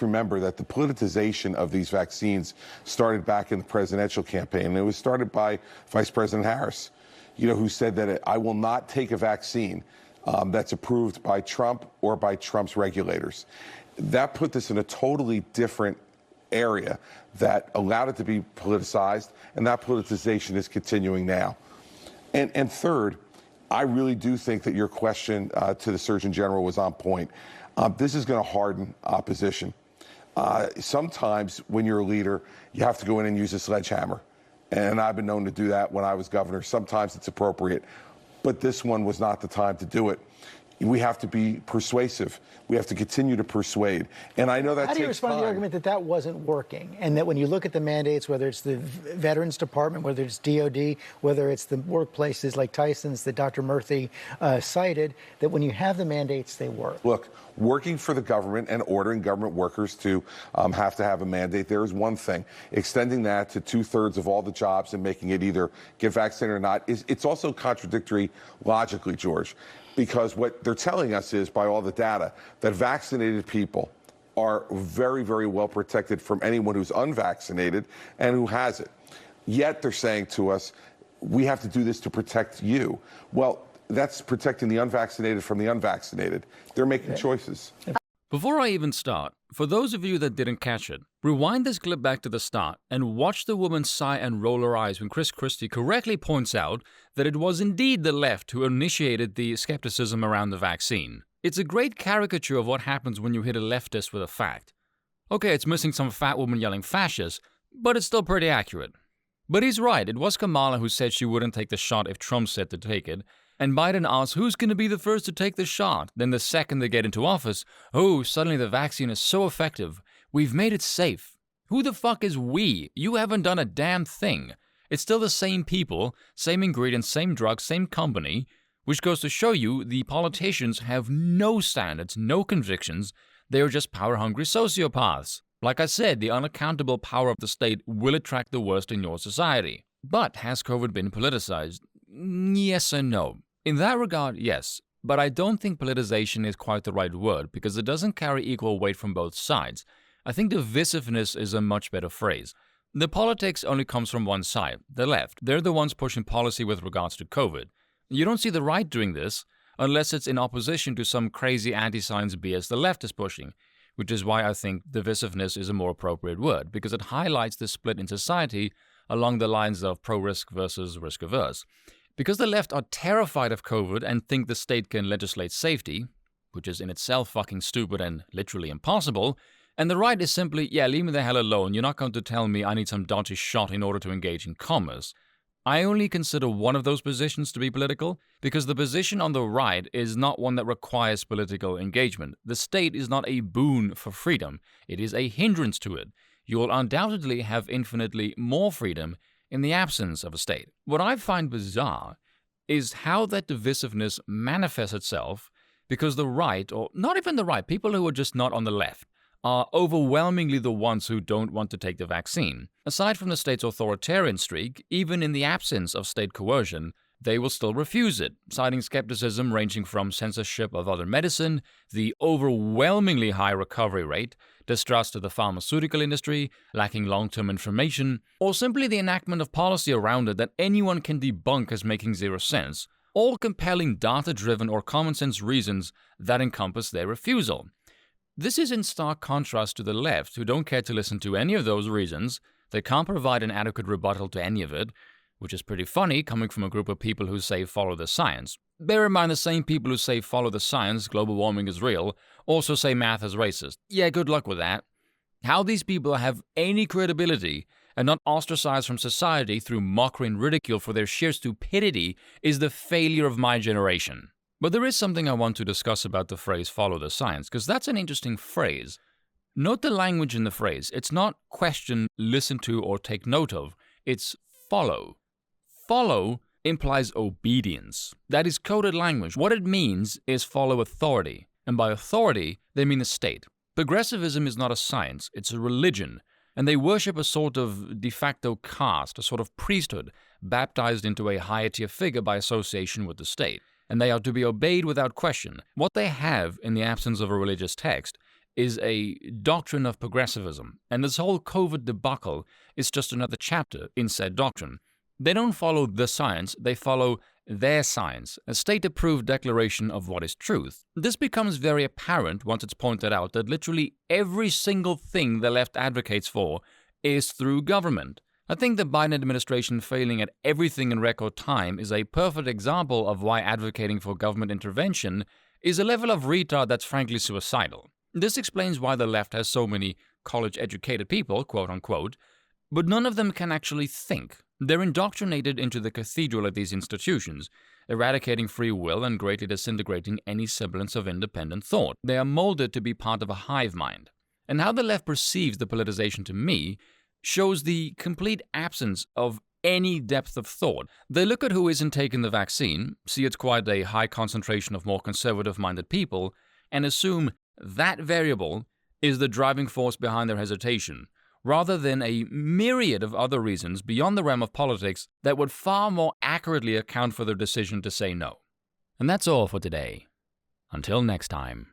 Remember that the politicization of these vaccines started back in the presidential campaign, and it was started by Vice President Harris, who said that I will not take a vaccine that's approved by Trump or by Trump's regulators. That put this in a totally different area that allowed it to be politicized, and that politicization is continuing now. And third, I really do think that your question to the Surgeon General was on point. This is going to harden opposition. Sometimes when you're a leader, you have to go in and use a sledgehammer. And I've been known to do that when I was governor. Sometimes it's appropriate. But this one was not the time to do it. We have to be persuasive. We have to continue to persuade. And I know that takes time. How do you respond to the argument that that wasn't working, and that when you look at the mandates, whether it's the Veterans Department, whether it's DOD, whether it's the workplaces like Tyson's that Dr. Murthy cited, that when you have the mandates, they work? Look, working for the government and ordering government workers to have a mandate, there is one thing. Extending that to 2/3 of all the jobs and making it either get vaccinated or not, it's also contradictory logically, George. Because what they're telling us is, by all the data, that vaccinated people are very, very well protected from anyone who's unvaccinated and who has it. Yet they're saying to us, we have to do this to protect you. Well, that's protecting the unvaccinated from the unvaccinated. They're making choices. Before I even start, for those of you that didn't catch it, rewind this clip back to the start and watch the woman sigh and roll her eyes when Chris Christie correctly points out that it was indeed the left who initiated the skepticism around the vaccine. It's a great caricature of what happens when you hit a leftist with a fact. Okay, it's missing some fat woman yelling fascist, but it's still pretty accurate. But he's right, it was Kamala who said she wouldn't take the shot if Trump said to take it, and Biden asks who's going to be the first to take the shot. Then the second they get into office, oh, suddenly the vaccine is so effective. We've made it safe. Who the fuck is we? You haven't done a damn thing. It's still the same people, same ingredients, same drugs, same company, which goes to show you the politicians have no standards, no convictions. They are just power-hungry sociopaths. Like I said, the unaccountable power of the state will attract the worst in your society. But has COVID been politicized? Yes and no. In that regard, yes. But I don't think politicization is quite the right word because it doesn't carry equal weight from both sides. I think divisiveness is a much better phrase. The politics only comes from one side, the left. They're the ones pushing policy with regards to COVID. You don't see the right doing this unless it's in opposition to some crazy anti-science BS the left is pushing, which is why I think divisiveness is a more appropriate word, because it highlights the split in society along the lines of pro-risk versus risk-averse. Because the left are terrified of COVID and think the state can legislate safety, which is in itself fucking stupid and literally impossible, and the right is simply, yeah, leave me the hell alone, you're not going to tell me I need some dodgy shot in order to engage in commerce. I only consider one of those positions to be political because the position on the right is not one that requires political engagement. The state is not a boon for freedom, it is a hindrance to it. You will undoubtedly have infinitely more freedom in the absence of a state. What I find bizarre is how that divisiveness manifests itself because the right, or not even the right, people who are just not on the left, are overwhelmingly the ones who don't want to take the vaccine. Aside from the state's authoritarian streak, even in the absence of state coercion, they will still refuse it, citing skepticism ranging from censorship of other medicine, the overwhelmingly high recovery rate, distrust of the pharmaceutical industry, lacking long-term information, or simply the enactment of policy around it that anyone can debunk as making zero sense, all compelling data-driven or common-sense reasons that encompass their refusal. This is in stark contrast to the left, who don't care to listen to any of those reasons. They can't provide an adequate rebuttal to any of it, which is pretty funny coming from a group of people who say follow the science. Bear in mind the same people who say follow the science, global warming is real, also say math is racist. Yeah, good luck with that. How these people have any credibility and not ostracized from society through mockery and ridicule for their sheer stupidity is the failure of my generation. But there is something I want to discuss about the phrase follow the science, because that's an interesting phrase. Note the language in the phrase. It's not question, listen to, or take note of. It's follow. Follow implies obedience. That is coded language. What it means is follow authority. And by authority, they mean the state. Progressivism is not a science, it's a religion. And they worship a sort of de facto caste, a sort of priesthood, baptized into a higher-tier figure by association with the state. And they are to be obeyed without question. What they have, in the absence of a religious text, is a doctrine of progressivism, and this whole COVID debacle is just another chapter in said doctrine. They don't follow the science, they follow their science, a state-approved declaration of what is truth. This becomes very apparent once it's pointed out that literally every single thing the left advocates for is through government. I think the Biden administration failing at everything in record time is a perfect example of why advocating for government intervention is a level of retard that's frankly suicidal. This explains why the left has so many college-educated people, quote-unquote, but none of them can actually think. They're indoctrinated into the cathedral of these institutions, eradicating free will and greatly disintegrating any semblance of independent thought. They are molded to be part of a hive mind. And how the left perceives the politicization to me shows the complete absence of any depth of thought. They look at who isn't taking the vaccine, see it's quite a high concentration of more conservative-minded people, and assume that variable is the driving force behind their hesitation, rather than a myriad of other reasons beyond the realm of politics that would far more accurately account for their decision to say no. And that's all for today. Until next time.